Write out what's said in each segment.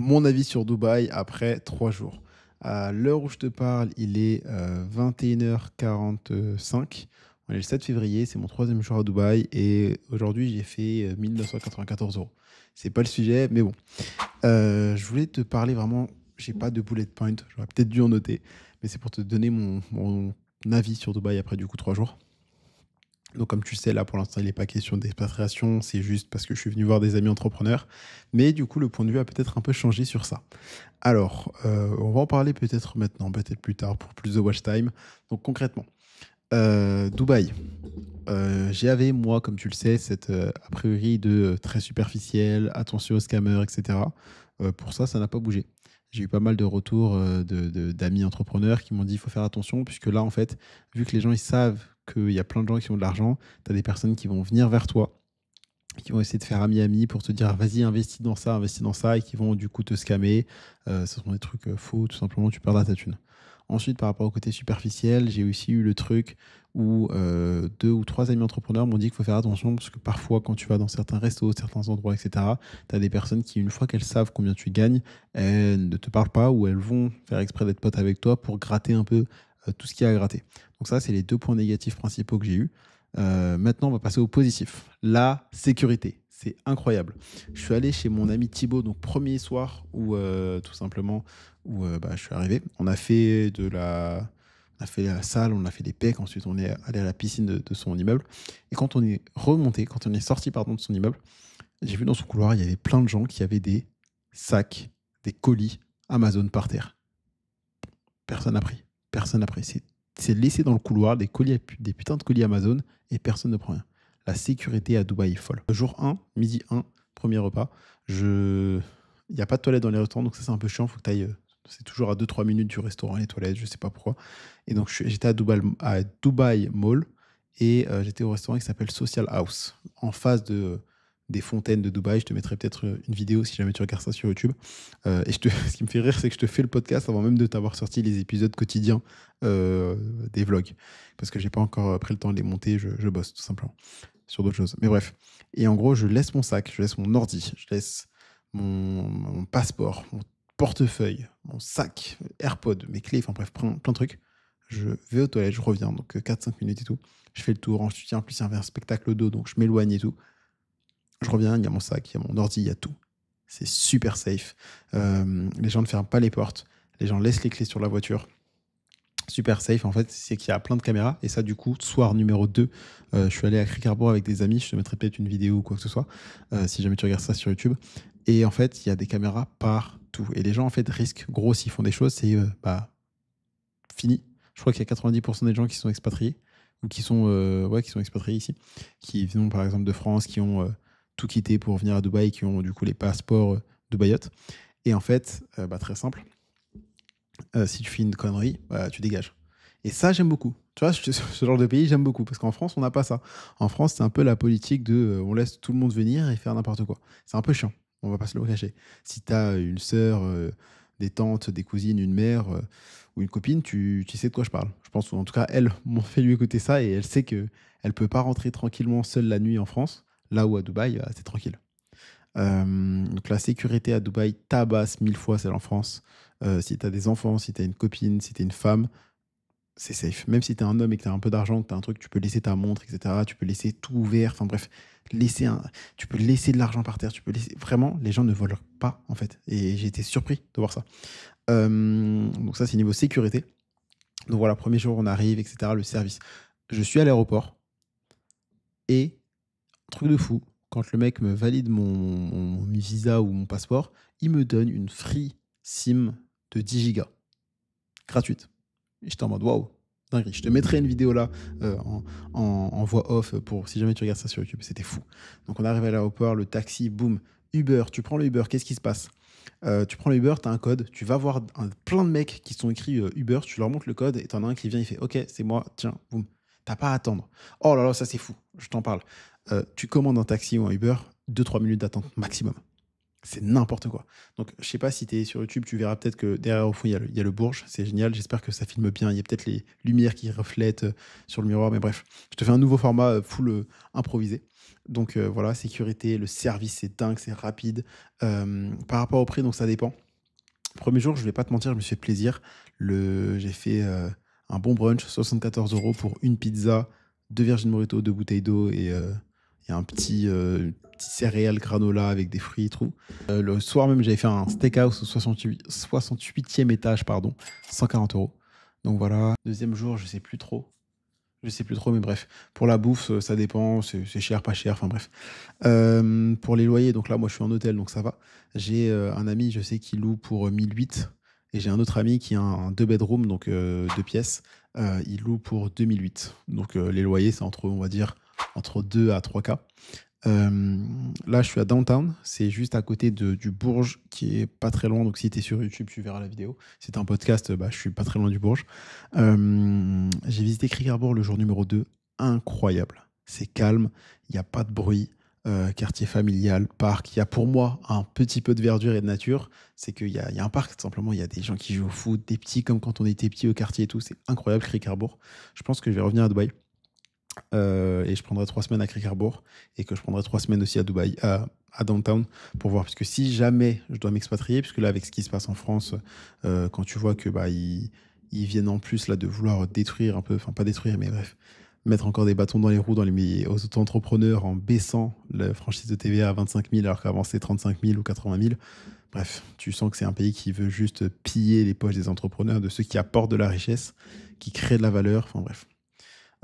Mon avis sur Dubaï après 3 jours. À l'heure où je te parle, il est 21h45. On est le 7 février, c'est mon troisième jour à Dubaï et aujourd'hui j'ai fait 1994 euros. C'est pas le sujet, mais bon. Je voulais te parler vraiment, j'ai pas de bullet point, j'aurais peut-être dû en noter, mais c'est pour te donner mon avis sur Dubaï après du coup 3 jours. Donc, comme tu sais, là, pour l'instant, il n'est pas question d'expatriation. C'est juste parce que je suis venu voir des amis entrepreneurs. Mais du coup, le point de vue a peut-être un peu changé sur ça. Alors, on va en parler peut-être maintenant, peut-être plus tard pour plus de watch time. Donc, concrètement, Dubaï. J'avais, moi, comme tu le sais, cette a priori de très superficiel, attention aux scammers, etc. Pour ça, ça n'a pas bougé. J'ai eu pas mal de retours d'amis entrepreneurs qui m'ont dit il faut faire attention, puisque là, en fait, vu que les gens ils savent qu'il y a plein de gens qui ont de l'argent, tu as des personnes qui vont venir vers toi, qui vont essayer de faire ami-ami pour te dire vas-y, investis dans ça, et qui vont du coup te scammer. Ce sont des trucs faux, tout simplement, tu perdras ta thune. Ensuite, par rapport au côté superficiel, j'ai aussi eu le truc où deux ou trois amis entrepreneurs m'ont dit qu'il faut faire attention parce que parfois, quand tu vas dans certains restos, certains endroits, etc., tu as des personnes qui, une fois qu'elles savent combien tu gagnes, elles ne te parlent pas ou elles vont faire exprès d'être potes avec toi pour gratter un peu tout ce qu'il y a à gratter. Donc ça, c'est les deux points négatifs principaux que j'ai eus. Maintenant, on va passer au positif. La sécurité. C'est incroyable. Je suis allé chez mon ami Thibaut, donc premier soir où tout simplement où je suis arrivé. On a fait la salle, on a fait des pecs. Ensuite, on est allé à la piscine de son immeuble. Et quand on est remonté, quand on est sorti pardon de son immeuble, j'ai vu dans son couloir, il y avait plein de gens qui avaient des sacs, des colis Amazon par terre. Personne n'a pris. Personne n'a pris. C'est laissé dans le couloir des putains de colis Amazon et personne ne prend rien. La sécurité à Dubaï est folle. Jour 1, midi 1, premier repas. Il n'y a pas de toilette dans les restaurants, donc ça c'est un peu chiant. Faut que tu ailles. C'est toujours à 2-3 minutes du restaurant, les toilettes, je sais pas pourquoi. Et donc j'étais à Dubaï Mall et j'étais au restaurant qui s'appelle Social House, en face des fontaines de Dubaï. Je te mettrai peut-être une vidéo si jamais tu regardes ça sur YouTube. Ce qui me fait rire, c'est que je te fais le podcast avant même de t'avoir sorti les épisodes quotidiens des vlogs. Parce que j'ai pas encore pris le temps de les monter, je bosse tout simplement sur d'autres choses. Mais bref. Et en gros, je laisse mon sac, je laisse mon ordi, je laisse mon passeport, mon portefeuille, mon sac, AirPod, mes clés, enfin bref, plein de trucs. Je vais aux toilettes, je reviens, donc 4-5 minutes et tout. Je fais le tour, ensuite, en plus, il y avait un spectacle au dos, donc je m'éloigne et tout. Je reviens, il y a mon sac, il y a mon ordi, il y a tout. C'est super safe. Les gens ne ferment pas les portes. Les gens laissent les clés sur la voiture. Super safe, en fait, c'est qu'il y a plein de caméras. Et ça, du coup, soir numéro 2, je suis allé à Cricarbourg avec des amis. Je te mettrai peut-être une vidéo ou quoi que ce soit, si jamais tu regardes ça sur YouTube. Et en fait, il y a des caméras partout. Et les gens, en fait, risquent gros s'ils font des choses. C'est fini. Je crois qu'il y a 90% des gens qui sont expatriés ou qui sont expatriés ici, qui viennent par exemple de France, qui ont tout quitté pour venir à Dubaï, qui ont du coup les passeports dubaïotes. Et en fait, très simple, si tu fais une connerie, tu dégages. Et ça, j'aime beaucoup. Tu vois, ce genre de pays, j'aime beaucoup. Parce qu'en France, on n'a pas ça. En France, c'est un peu la politique de on laisse tout le monde venir et faire n'importe quoi. C'est un peu chiant. On va pas se le cacher. Si tu as une sœur, des tantes, des cousines, une mère ou une copine, tu sais de quoi je parle. Je pense, ou en tout cas, elles m'ont fait lui écouter ça et elle sait qu'elle ne peut pas rentrer tranquillement seule la nuit en France. Là où à Dubaï, c'est tranquille. Donc la sécurité à Dubaï tabasse 1000 fois celle en France. Si tu as des enfants, si tu as une copine, si tu es une femme, c'est safe. Même si tu es un homme et que tu as un peu d'argent, que tu as un truc, tu peux laisser ta montre, etc. Tu peux laisser tout ouvert. Enfin bref, tu peux laisser de l'argent par terre. Tu peux laisser. Vraiment, les gens ne volent pas, en fait. Et j'ai été surpris de voir ça. Donc ça, c'est niveau sécurité. Donc voilà, premier jour, on arrive, etc. Le service. Je suis à l'aéroport et, truc de fou, quand le mec me valide mon visa ou mon passeport, il me donne une free SIM de 10 gigas, gratuite. Et j'étais en mode waouh, dinguerie. Je te mettrai une vidéo là en voix off pour si jamais tu regardes ça sur YouTube. C'était fou. Donc on arrive à l'aéroport, le taxi, boum, Uber. Tu prends le Uber, qu'est-ce qui se passe? Tu prends le Uber, tu as un code, tu vas voir plein de mecs qui sont écrits Uber, tu leur montres le code et t'en as un qui vient, il fait ok, c'est moi, tiens, boum. T'as pas à attendre. Oh là là, ça c'est fou, je t'en parle. Tu commandes un taxi ou un Uber, 2-3 minutes d'attente maximum. C'est n'importe quoi. Donc, je sais pas si tu es sur YouTube, tu verras peut-être que derrière, au fond, il y a le Bourges. C'est génial. J'espère que ça filme bien. Il y a peut-être les lumières qui reflètent sur le miroir. Mais bref, je te fais un nouveau format full improvisé. Donc, voilà, sécurité, le service, c'est dingue, c'est rapide. Par rapport au prix, donc ça dépend. Premier jour, je vais pas te mentir, je me suis fait plaisir. J'ai fait un bon brunch, 74 euros pour une pizza, deux Virgin Morito, deux bouteilles d'eau et un petit céréal granola avec des fruits et tout. Le soir même, j'avais fait un steakhouse au 68e étage, pardon, 140 euros. Donc voilà. Deuxième jour, je sais plus trop. Je sais plus trop, mais bref. Pour la bouffe, ça dépend, c'est cher, pas cher, enfin bref. Pour les loyers, donc là, moi, je suis en hôtel, donc ça va. J'ai un ami, je sais, qui loue pour 1008. Et j'ai un autre ami qui a un deux bedroom, donc deux pièces. Il loue pour 2008. Donc les loyers, c'est entre, on va dire, entre 2 à 3K. Là, je suis à Downtown. C'est juste à côté du Bourges, qui est pas très loin. Donc si tu es sur YouTube, tu verras la vidéo. Si t'es un podcast, bah, je suis pas très loin du Bourges. J'ai visité Creek Harbor le jour numéro 2. Incroyable. C'est calme, il n'y a pas de bruit. Quartier familial, parc. Il y a pour moi un petit peu de verdure et de nature. C'est qu'il y a un parc, tout simplement. Il y a des gens qui jouent au foot, des petits comme quand on était petit au quartier et tout. C'est incroyable, Creek Harbor. Je pense que je vais revenir à Dubaï. Et je prendrai 3 semaines à Creek Harbor. Et que je prendrai 3 semaines aussi à Dubaï, à Downtown, pour voir. Puisque si jamais je dois m'expatrier, puisque là, avec ce qui se passe en France, quand tu vois que bah, ils viennent en plus là de vouloir détruire un peu, enfin pas détruire, mais bref, mettre encore des bâtons dans les roues aux auto-entrepreneurs en baissant la franchise de TVA à 25 000 alors qu'avant c'était 35 000 ou 80 000. Bref, tu sens que c'est un pays qui veut juste piller les poches des entrepreneurs, de ceux qui apportent de la richesse, qui créent de la valeur. Enfin bref.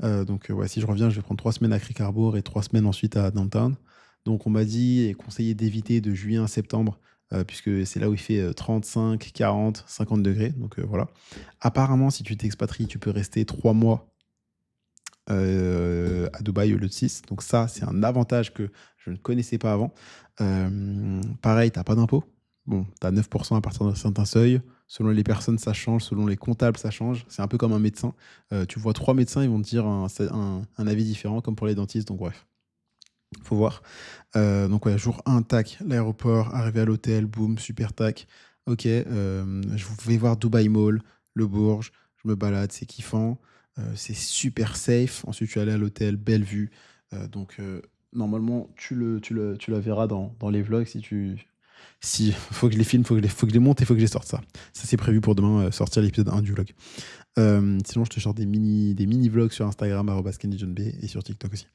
Donc ouais, si je reviens, je vais prendre 3 semaines à Creek Harbor et 3 semaines ensuite à Downtown. Donc on m'a dit et conseillé d'éviter de juillet à septembre, puisque c'est là où il fait 35, 40, 50 degrés. Donc voilà. Apparemment, si tu t'expatries, tu peux rester 3 mois à Dubaï au lieu de 6. Donc ça, c'est un avantage que je ne connaissais pas avant. Pareil, tu n'as pas d'impôt. Bon, tu as 9% à partir d'un certain seuil. Selon les personnes, ça change. Selon les comptables, ça change. C'est un peu comme un médecin. Tu vois 3 médecins, ils vont te dire un avis différent, comme pour les dentistes. Donc bref, faut voir. Donc ouais, jour 1, tac, l'aéroport, arrivé à l'hôtel, boum, super tac. Ok, je vais voir Dubaï Mall, le Bourges, je me balade, c'est kiffant. C'est super safe. Ensuite, je suis allé à l'hôtel, belle vue. Donc normalement, tu la verras dans les vlogs si, faut que je les filme, faut que je les monte et faut que je les sorte ça. Ça, c'est prévu pour demain, sortir l'épisode 1 du vlog. Sinon, je te sors des mini vlogs sur Instagram, @kennyjohnb et sur TikTok aussi.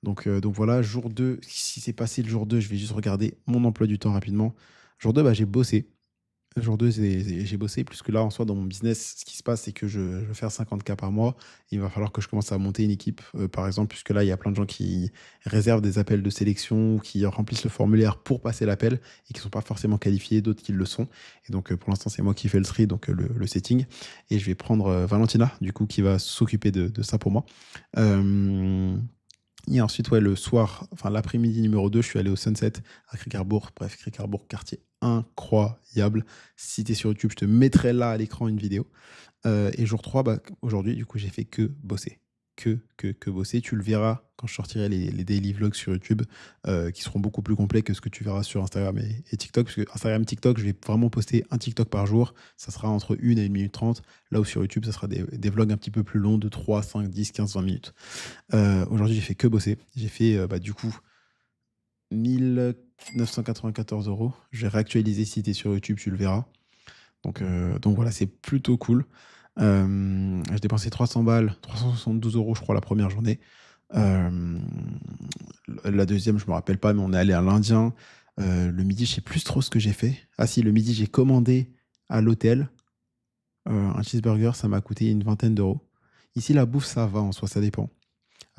Donc voilà, jour 2, si c'est passé le jour 2, je vais juste regarder mon emploi du temps rapidement. Jour 2, bah, j'ai bossé. Jour 2, j'ai bossé, puisque là, en soi, dans mon business, ce qui se passe, c'est que je veux faire 50K par mois. Il va falloir que je commence à monter une équipe, par exemple, puisque là, il y a plein de gens qui réservent des appels de sélection, ou qui remplissent le formulaire pour passer l'appel et qui ne sont pas forcément qualifiés, d'autres qui le sont. Et donc, pour l'instant, c'est moi qui fais le tri, donc le setting. Et je vais prendre Valentina, du coup, qui va s'occuper de ça pour moi. Et ensuite, ouais, le soir, enfin l'après-midi numéro 2, je suis allé au Sunset à Creek Harbor. Bref, Creek Harbor, quartier incroyable. Si tu es sur YouTube, je te mettrai là à l'écran une vidéo. Et jour 3, bah, aujourd'hui, du coup, j'ai fait que bosser. Que bosser. Tu le verras quand je sortirai les daily vlogs sur YouTube, qui seront beaucoup plus complets que ce que tu verras sur Instagram et TikTok. Parce que Instagram, TikTok, je vais vraiment poster un TikTok par jour. Ça sera entre 1 et 1 minute 30. Là où sur YouTube, ça sera des vlogs un petit peu plus longs de 3, 5, 10, 15, 20 minutes. Aujourd'hui, j'ai fait que bosser. J'ai fait, bah, du coup, 1994 euros. Je vais réactualiser si tu es sur YouTube, tu le verras. Donc voilà, c'est plutôt cool. J'ai dépensé 300 balles, 372 euros, je crois, la première journée. La deuxième, je me rappelle pas, mais on est allé à l'Indien. Le midi, je sais plus trop ce que j'ai fait. Ah si, le midi, j'ai commandé à l'hôtel un cheeseburger, ça m'a coûté une vingtaine d'euros. Ici, la bouffe, ça va en soi, ça dépend.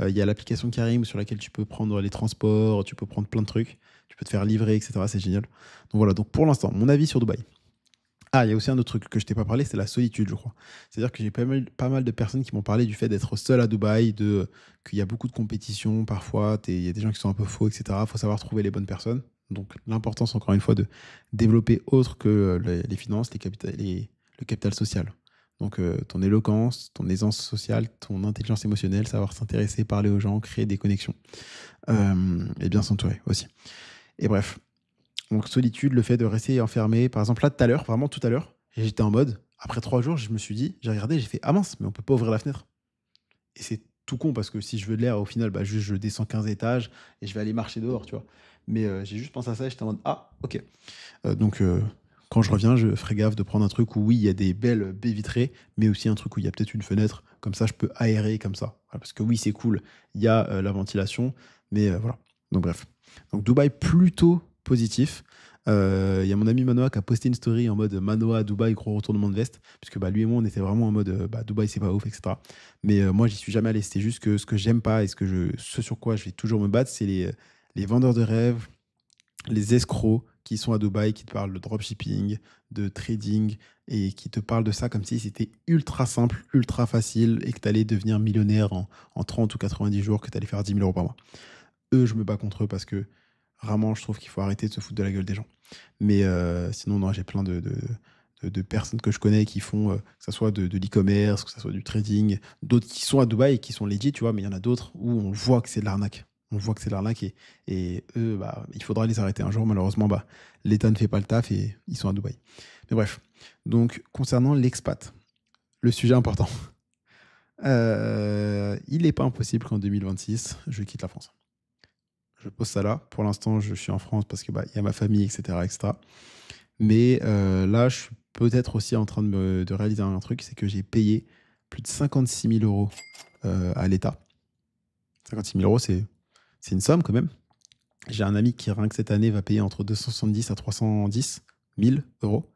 Il y a l'application Carim sur laquelle tu peux prendre les transports, tu peux prendre plein de trucs, tu peux te faire livrer, etc. C'est génial. Donc voilà, donc pour l'instant, mon avis sur Dubaï. Ah, il y a aussi un autre truc que je t'ai pas parlé, c'est la solitude, je crois. C'est-à-dire que j'ai pas mal de personnes qui m'ont parlé du fait d'être seul à Dubaï, qu'il y a beaucoup de compétition parfois, il y a des gens qui sont un peu faux, etc. Il faut savoir trouver les bonnes personnes. Donc l'importance, encore une fois, de développer autre que les finances, le capital social. Donc ton éloquence, ton aisance sociale, ton intelligence émotionnelle, savoir s'intéresser, parler aux gens, créer des connexions. Et bien s'entourer aussi. Et bref, Donc, solitude, le fait de rester enfermé. Par exemple, là, tout à l'heure, vraiment tout à l'heure, j'étais en mode, après 3 jours, je me suis dit, j'ai regardé, j'ai fait, ah mince, mais on peut pas ouvrir la fenêtre. Et c'est tout con parce que si je veux de l'air, au final, bah, juste je descends 15 étages et je vais aller marcher dehors, tu vois. Mais j'ai juste pensé à ça et j'étais en mode, ah, ok. Donc, quand je reviens, je ferai gaffe de prendre un truc où, oui, il y a des belles baies vitrées, mais aussi un truc où il y a peut-être une fenêtre. Comme ça, je peux aérer comme ça. Voilà, parce que oui, c'est cool, il y a la ventilation, mais voilà. Donc, bref. Donc, Dubaï, plutôt positif. Il y a mon ami Manoa qui a posté une story en mode Manoa à Dubaï, gros retournement de veste, puisque bah, lui et moi, on était vraiment en mode bah, Dubaï, c'est pas ouf, etc. Mais moi, j'y suis jamais allé. C'était juste que ce que j'aime pas et ce sur quoi je vais toujours me battre, c'est les vendeurs de rêves, les escrocs qui sont à Dubaï, qui te parlent de dropshipping, de trading, et qui te parlent de ça comme si c'était ultra simple, ultra facile, et que tu allais devenir millionnaire en 30 ou 90 jours, que tu allais faire 10 000 euros par mois. Eux, je me bats contre eux parce que vraiment, je trouve qu'il faut arrêter de se foutre de la gueule des gens. Mais sinon, non, j'ai plein de personnes que je connais qui font, que ce soit de l'e-commerce, que ce soit du trading, d'autres qui sont à Dubaï et qui sont legit, tu vois, mais il y en a d'autres où on voit que c'est de l'arnaque. On voit que c'est de l'arnaque et eux, bah, il faudra les arrêter un jour. Malheureusement, bah, l'État ne fait pas le taf et ils sont à Dubaï. Mais bref, donc concernant l'expat, le sujet important, il n'est pas impossible qu'en 2026, je quitte la France. Je pose ça là. Pour l'instant, je suis en France parce que bah, y a ma famille, etc., etc. Mais là, je suis peut-être aussi en train de réaliser un truc, c'est que j'ai payé plus de 56 000 euros à l'État. 56 000 euros, c'est une somme quand même. J'ai un ami qui, rien que cette année, va payer entre 270 à 310 000 euros.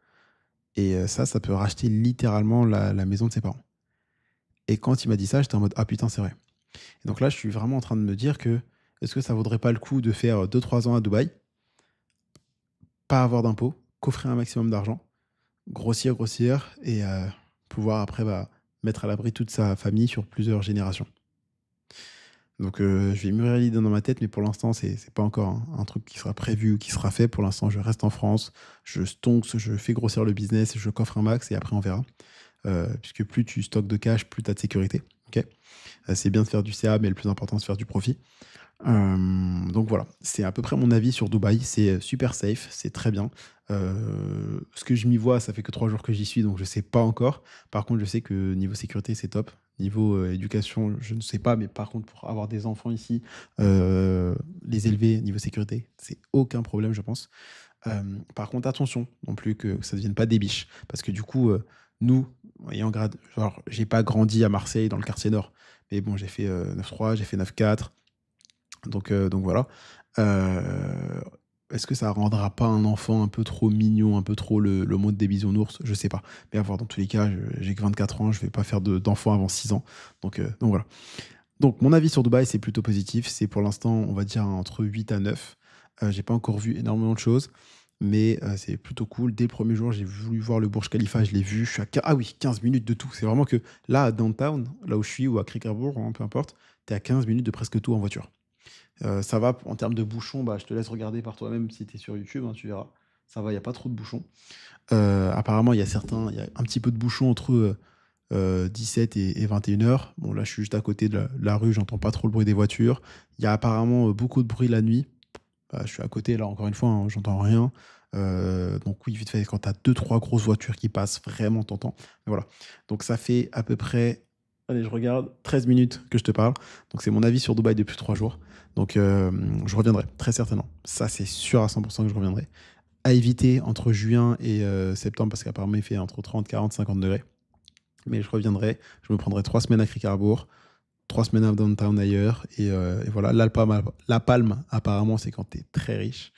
Et ça peut racheter littéralement la maison de ses parents. Et quand il m'a dit ça, j'étais en mode, ah putain, c'est vrai. Et donc là, je suis vraiment en train de me dire que est-ce que ça vaudrait pas le coup de faire 2-3 ans à Dubaï, pas avoir d'impôts, coffrer un maximum d'argent, grossir, grossir, et pouvoir après bah, mettre à l'abri toute sa famille sur plusieurs générations. Donc je vais mûrir l'idée dans ma tête, mais pour l'instant, c'est pas encore un truc qui sera prévu ou qui sera fait. Pour l'instant, je reste en France, je stonks, je fais grossir le business, je coffre un max et après on verra. Puisque plus tu stockes de cash, plus tu as de sécurité. Ok. C'est bien de faire du CA, mais le plus important, c'est de faire du profit. Donc voilà, c'est à peu près mon avis sur Dubaï. C'est super safe, c'est très bien. Ce que je m'y vois, ça fait que 3 jours que j'y suis, donc je sais pas encore. Par contre, je sais que niveau sécurité, c'est top. Niveau éducation, je ne sais pas, mais par contre, pour avoir des enfants ici, les élever niveau sécurité, c'est aucun problème, je pense. Par contre, attention non plus que ça ne devienne pas des biches. Parce que du coup, nous, ayant grade, genre, j'ai pas grandi à Marseille dans le quartier nord. Mais bon, j'ai fait 9-3, j'ai fait 9-4. Donc voilà. Euh, Est-ce que ça rendra pas un enfant un peu trop mignon, un peu trop le mode des bisounours? Je sais pas. Mais à voir, dans tous les cas, j'ai que 24 ans, je vais pas faire d'enfant avant 6 ans. Donc voilà. Donc mon avis sur Dubaï, c'est plutôt positif. C'est pour l'instant, on va dire, entre 8 à 9. J'ai pas encore vu énormément de choses, mais c'est plutôt cool. Dès le premier jour, j'ai voulu voir le Burj Khalifa, je l'ai vu. Je suis à ah oui, 15 minutes de tout. C'est vraiment que là, à Downtown, là où je suis, ou à Crick-Harbour, hein, peu importe, t'es à 15 minutes de presque tout en voiture. Ça va, en termes de bouchons, bah, je te laisse regarder par toi-même si tu es sur YouTube, hein, tu verras. Ça va, il n'y a pas trop de bouchons. Apparemment, il y a un petit peu de bouchons entre 17 et 21 heures. Bon, là, je suis juste à côté de la rue, j'entends pas trop le bruit des voitures. Il y a apparemment beaucoup de bruit la nuit. Je suis à côté, là, encore une fois, hein, j'entends rien. Donc oui, vite fait, quand tu as 2-3 grosses voitures qui passent, vraiment, t'entends. Mais voilà. Donc ça fait à peu près, allez, je regarde, 13 minutes que je te parle. Donc c'est mon avis sur Dubaï depuis 3 jours. Donc je reviendrai, très certainement. Ça, c'est sûr à 100% que je reviendrai. À éviter entre juin et septembre, parce qu'apparemment, il fait entre 30, 40, 50 degrés. Mais je reviendrai. Je me prendrai 3 semaines à Crick-Harbour, 3 semaines à Downtown ailleurs. Et voilà, la palme, apparemment, c'est quand tu es très riche.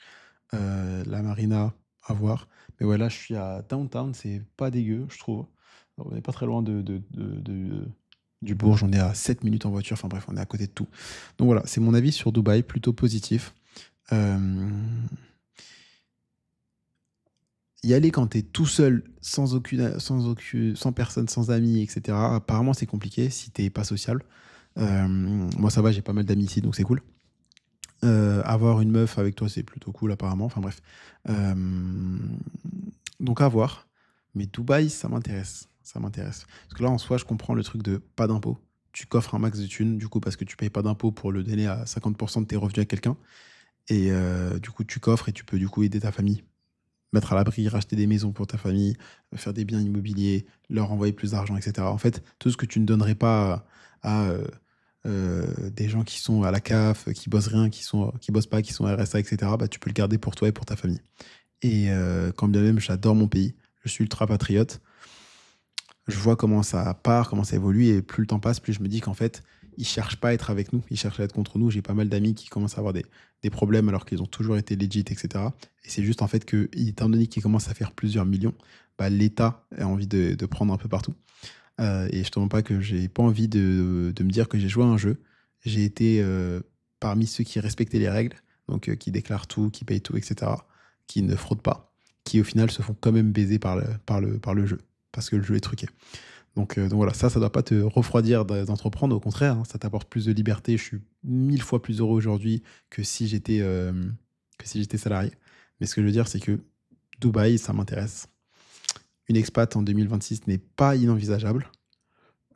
La marina, à voir. Mais ouais, là, je suis à Downtown, c'est pas dégueu, je trouve. On n'est pas très loin du Bourg, on est à 7 minutes en voiture. Enfin bref, on est à côté de tout. Donc voilà, c'est mon avis sur Dubaï, plutôt positif. Euh, Y aller quand t'es tout seul, sans personne, sans amis, etc. Apparemment, c'est compliqué si t'es pas sociable. Moi, ça va, j'ai pas mal d'amis ici, donc c'est cool. Avoir une meuf avec toi, c'est plutôt cool, apparemment. Enfin bref. Euh, donc à voir. Mais Dubaï, ça m'intéresse. Ça m'intéresse. Parce que là, en soi, je comprends le truc de pas d'impôt. Tu coffres un max de thunes, du coup, parce que tu payes pas d'impôt pour le donner à 50% de tes revenus à quelqu'un. Et du coup, tu coffres et tu peux du coup aider ta famille. Mettre à l'abri, racheter des maisons pour ta famille, faire des biens immobiliers, leur envoyer plus d'argent, etc. En fait, tout ce que tu ne donnerais pas à des gens qui sont à la CAF, qui bossent rien, qui bossent pas, qui sont RSA, etc., bah, tu peux le garder pour toi et pour ta famille. Et quand bien même j'adore mon pays, je suis ultra patriote, je vois comment ça part, comment ça évolue, et plus le temps passe, plus je me dis qu'en fait, ils cherchent pas à être avec nous, ils cherchent à être contre nous. J'ai pas mal d'amis qui commencent à avoir des problèmes alors qu'ils ont toujours été legit, etc. Et c'est juste en fait que, étant donné qu'ils commencent à faire plusieurs millions, bah, l'État a envie de prendre un peu partout. Et je te mens pas que j'ai pas envie de me dire que j'ai joué à un jeu. J'ai été parmi ceux qui respectaient les règles, donc qui déclarent tout, qui payent tout, etc., qui ne fraudent pas, qui au final se font quand même baiser par le jeu, parce que le jeu est truqué. Donc voilà, ça doit pas te refroidir d'entreprendre, au contraire, hein, ça t'apporte plus de liberté. Je suis 1000 fois plus heureux aujourd'hui que si j'étais salarié. Mais ce que je veux dire, c'est que Dubaï, ça m'intéresse. Une expat en 2026 n'est pas inenvisageable.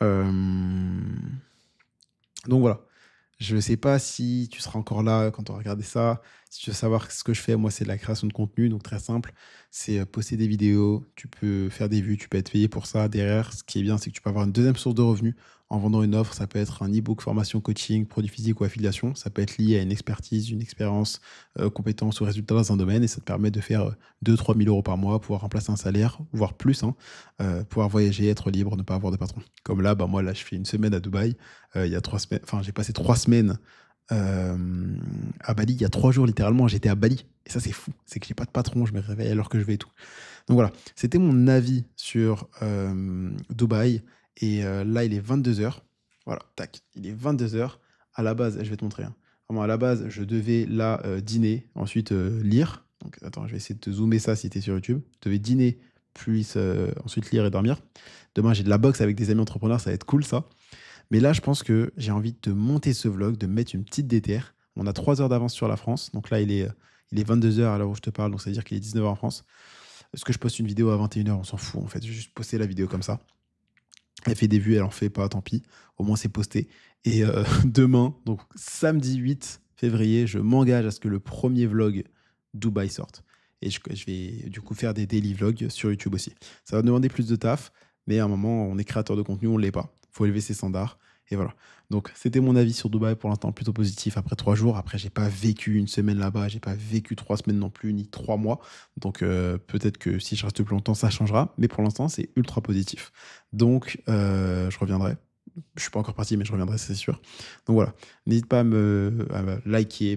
Euh, donc voilà. Je ne sais pas si tu seras encore là quand on va regarder ça. Si tu veux savoir ce que je fais, moi, c'est de la création de contenu. Donc, très simple. C'est poster des vidéos. Tu peux faire des vues. Tu peux être payé pour ça. Derrière, ce qui est bien, c'est que tu peux avoir une deuxième source de revenus en vendant une offre. Ça peut être un e-book, formation, coaching, produit physique ou affiliation. Ça peut être lié à une expertise, une expérience, compétence ou résultat dans un domaine. Et ça te permet de faire 2 000 à 3 000 euros par mois, pouvoir remplacer un salaire, voire plus, hein, pouvoir voyager, être libre, ne pas avoir de patron. Comme là, bah, moi, là, je fais une semaine à Dubaï. Il y a 3 semaines, enfin, j'ai passé 3 semaines à Bali. Il y a 3 jours, littéralement, j'étais à Bali. Et ça, c'est fou. C'est que j'ai pas de patron, je me réveille à l'heure que je vais et tout. Donc voilà, c'était mon avis sur Dubaï. Et là, il est 22h. Voilà, tac, il est 22h. À la base, je vais te montrer, hein. Vraiment, à la base, je devais là dîner, ensuite lire. Donc attends, je vais essayer de te zoomer ça si tu es sur YouTube. Je devais dîner, puis ensuite lire et dormir. Demain, j'ai de la boxe avec des amis entrepreneurs, ça va être cool ça. Mais là, je pense que j'ai envie de te monter ce vlog, de mettre une petite déterre. On a 3 heures d'avance sur la France. Donc là, il est 22h à l'heure où je te parle. Donc ça veut dire qu'il est 19h en France. Est-ce que je poste une vidéo à 21h? On s'en fout en fait. Je vais juste poster la vidéo comme ça. Elle fait des vues, elle en fait pas, tant pis. Au moins, c'est posté. Et demain, donc samedi 8 février, je m'engage à ce que le premier vlog Dubaï sorte. Et je vais du coup faire des daily vlogs sur YouTube aussi. Ça va demander plus de taf, mais à un moment, on est créateur de contenu, on ne l'est pas. Il faut élever ses standards. Et voilà. Donc, c'était mon avis sur Dubaï, pour l'instant plutôt positif après 3 jours. Après, j'ai pas vécu une semaine là-bas, j'ai pas vécu 3 semaines non plus, ni 3 mois. Donc, peut-être que si je reste plus longtemps, ça changera. Mais pour l'instant, c'est ultra positif. Donc, je reviendrai. Je suis pas encore parti, mais je reviendrai, c'est sûr. Donc voilà, n'hésite pas à me liker,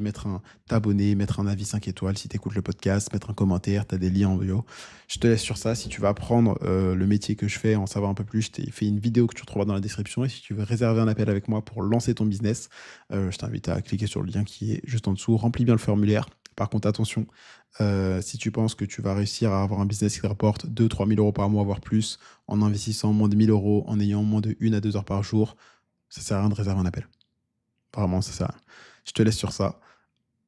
t'abonner, mettre un avis 5 étoiles si tu écoutes le podcast, mettre un commentaire, tu as des liens en bio. Je te laisse sur ça. Si tu veux apprendre le métier que je fais, en savoir un peu plus, je t'ai fait une vidéo que tu retrouveras dans la description. Et si tu veux réserver un appel avec moi pour lancer ton business, je t'invite à cliquer sur le lien qui est juste en dessous. Remplis bien le formulaire. Par contre, attention, si tu penses que tu vas réussir à avoir un business qui te rapporte 2 000 à 3 000 euros par mois, voire plus, en investissant moins de 1 000 euros, en ayant moins de 1 à 2 heures par jour, ça sert à rien de réserver un appel. Vraiment, ça sert à rien. Je te laisse sur ça.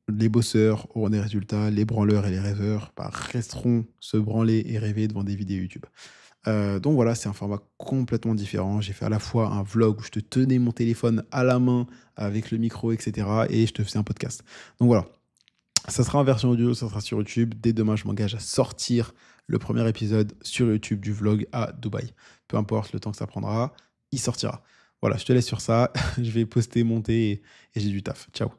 Les bosseurs auront des résultats, les branleurs et les rêveurs bah, resteront se branler et rêver devant des vidéos YouTube. Donc voilà, c'est un format complètement différent. J'ai fait à la fois un vlog où je te tenais mon téléphone à la main avec le micro, etc. Et je te faisais un podcast. Donc voilà, ça sera en version audio, ça sera sur YouTube. Dès demain, je m'engage à sortir le premier épisode sur YouTube du vlog à Dubaï. Peu importe le temps que ça prendra, il sortira. Voilà, je te laisse sur ça. Je vais poster, monter et j'ai du taf. Ciao.